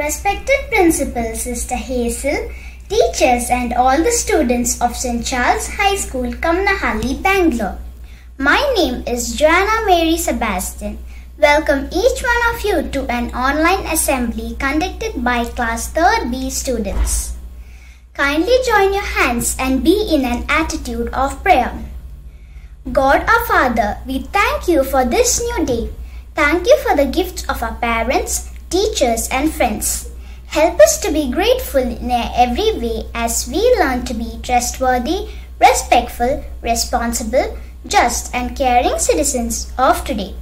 Respected Principal Sister Hazel, teachers and all the students of St. Charles High School, Kamnahalli, Bangalore. My name is Joanna Mary Sebastian. Welcome each one of you to an online assembly conducted by Class 3rd B students. Kindly join your hands and be in an attitude of prayer. God our Father, we thank you for this new day. Thank you for the gifts of our parents, teachers and friends. Help us to be grateful in every way as we learn to be trustworthy, respectful, responsible, just and caring citizens of today.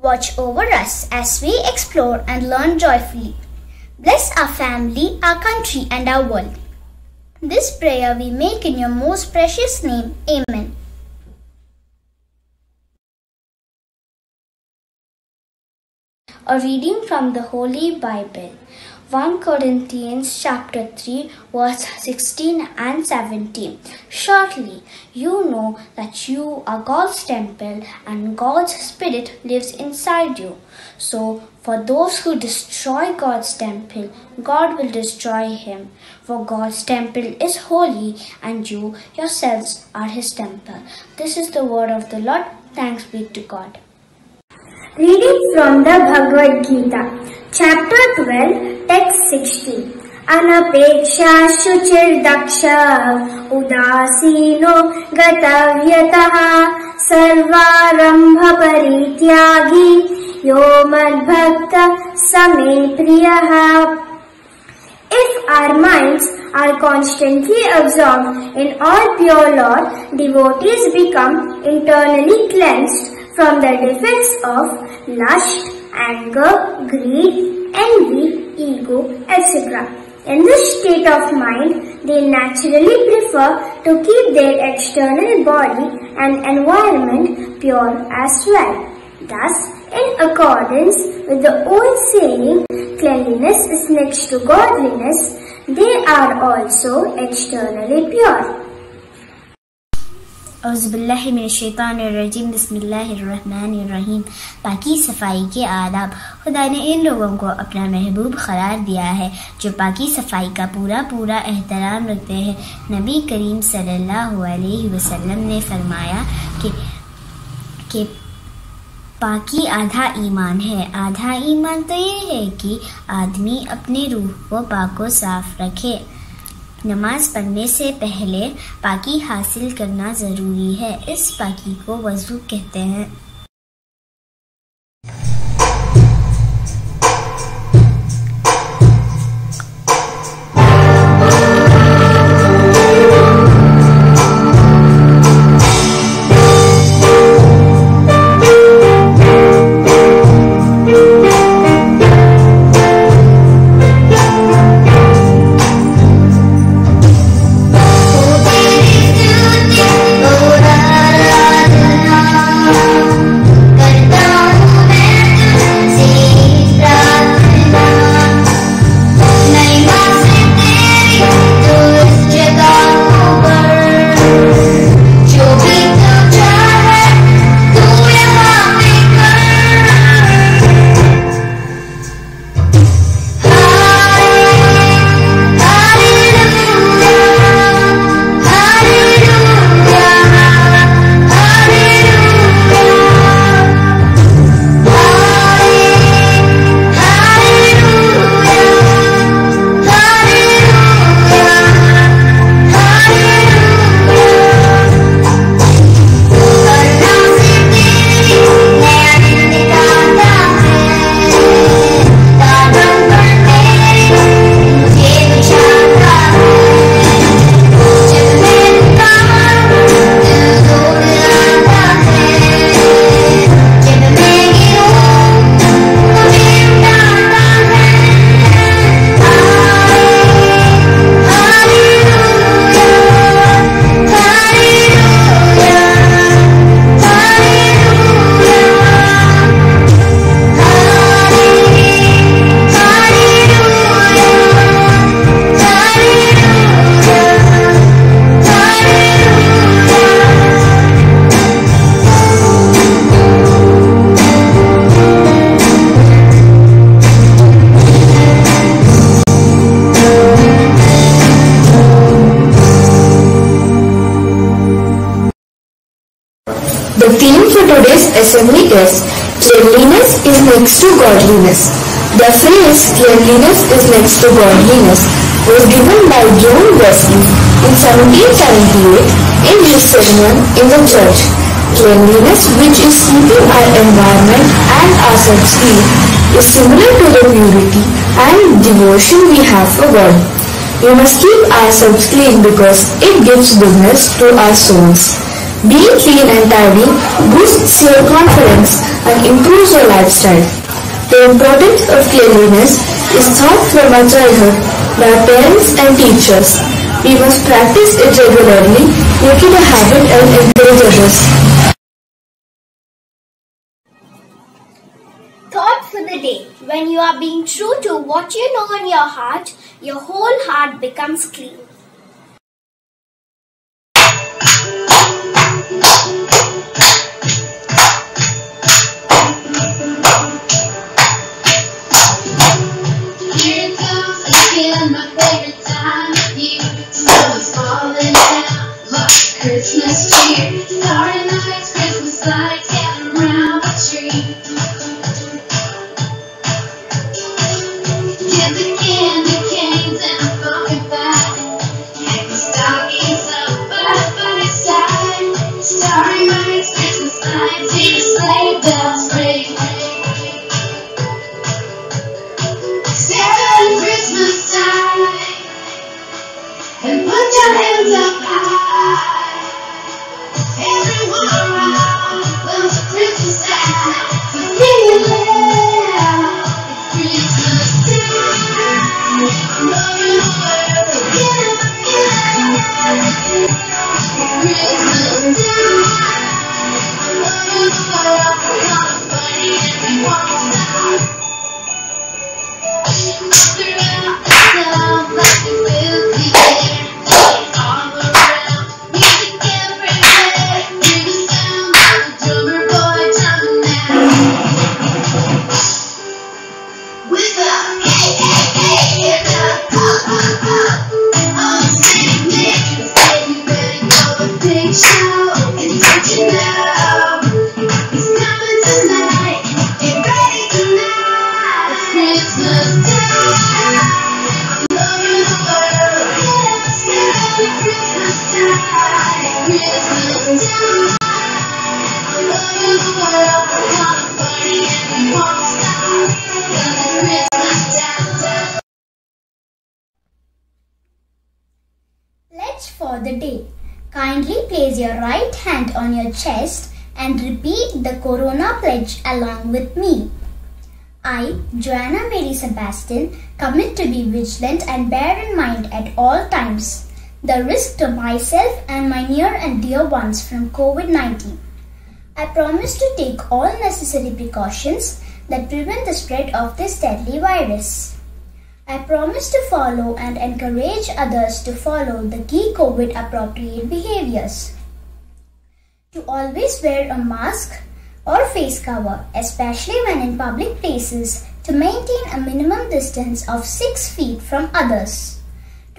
Watch over us as we explore and learn joyfully. Bless our family, our country and our world. This prayer we make in your most precious name. Amen. A reading from the Holy Bible, 1 Corinthians chapter 3 verse 16 and 17. Surely you know that you are God's temple and God's Spirit lives inside you. So for those who destroy God's temple, God will destroy him. For God's temple is holy and you yourselves are his temple. This is the word of the Lord. Thanks be to God. Reading from the Bhagavad Gita, Chapter 12, Text 16. Anapeksha shuchir daksha udasino gatavyataha sarvarambha parityagi yo madbhakta same priyaha. If our minds are constantly absorbed in all pure Lord, devotees become internally cleansed from the defects of lust, anger, greed, envy, ego, etc. In this state of mind, they naturally prefer to keep their external body and environment pure as well. Thus, in accordance with the old saying, cleanliness is next to godliness, they are also externally pure. औज़ुबिल्लाहिमिनश्शैतानिर्रजीम बिस्मिल्लाहिर्रहमानिर्रहीम। पाकी सफाई के आदाब। खुदा ने इन लोगों को अपना महबूब करार दिया है जो पाकी सफाई का पूरा एहतराम रखते हैं। नबी करीम सल्लल्लाहु अलैहि वसल्लम ने फरमाया कि पाकी आधा ईमान है। आधा ईमान तो ये है कि आदमी अपने रूह को पाको साफ रखे। नमाज पढ़ने से पहले पाकी हासिल करना ज़रूरी है। इस पाकी को वज़ू कहते हैं। assembly test, cleanliness is next to godliness. The phrase cleanliness is next to godliness was given by John Wesley in 1778 in his sermon in the church. Cleanliness, which is keeping our environment and ourselves clean, is similar to the purity and devotion we have for God. We must keep ourselves clean because it gives goodness to our souls. Being clean and tidy boosts your confidence and improves your lifestyle. The importance of cleanliness is taught from our childhood by our parents and teachers. We must practice it regularly, make it a habit and encourage others. Thought for the day. When you are being true to what you know in your heart, your whole heart becomes clean. Here it comes again, my favorite time of year. Snow is falling down, look, Christmas cheer. Starry nights, Christmas lights, gathering around the tree. Get the candy canes and a pumpkin pie. Hang the stockings up by the side. Starry nights, Christmas lights, hear the sleigh bells ring. Stand Christmas time and put your hands up high. Everyone around loves Christmas time. So sing it loud. Christmas time, all over the world. Get up, get up. Christmas time, all over the world. We're gonna party and we won't stop. Throughout the sound, like it will be there. All around, music everywhere. Hear the sound of the drummer boy drumming now. With a hey, hey, hey, and a up, up, up. On St. Nick's, getting ready for the big show. And don't you know, he's coming tonight. Get ready tonight. It's Christmas time. All over the world. Yes, it's Christmas time. Christmas time. All over the world. We're gonna party and we won't stop. 'Cause it's Christmas time. Pledge for the day. Kindly place your right hand on your chest and repeat the Corona pledge along with me. I, Joanna Mary Sebastian, commit to be vigilant and bear in mind at all times the risk to myself and my near and dear ones from COVID-19. I promise to take all necessary precautions that prevent the spread of this deadly virus. I promise to follow and encourage others to follow the key COVID appropriate behaviors. To always wear a mask or face cover, especially when in public places, to maintain a minimum distance of 6 feet from others.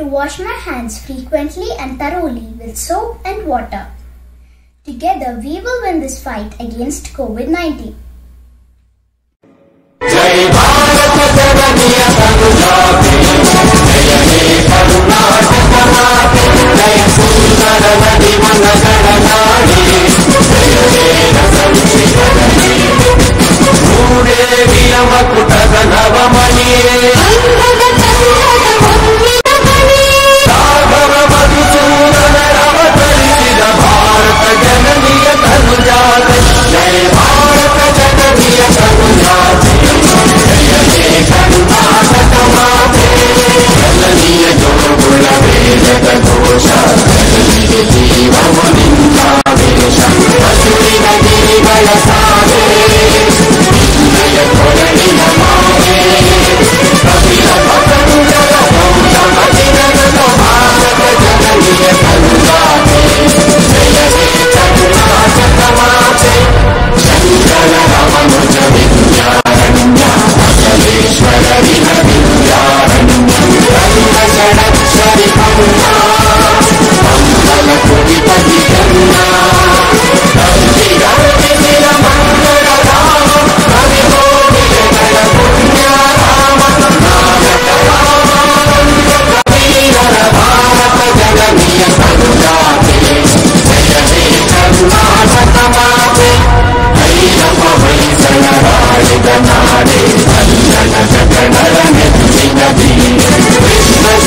To wash my hands frequently and thoroughly with soap and water. Together we will win this fight against COVID-19. जय Bharat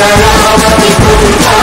Salamat ipon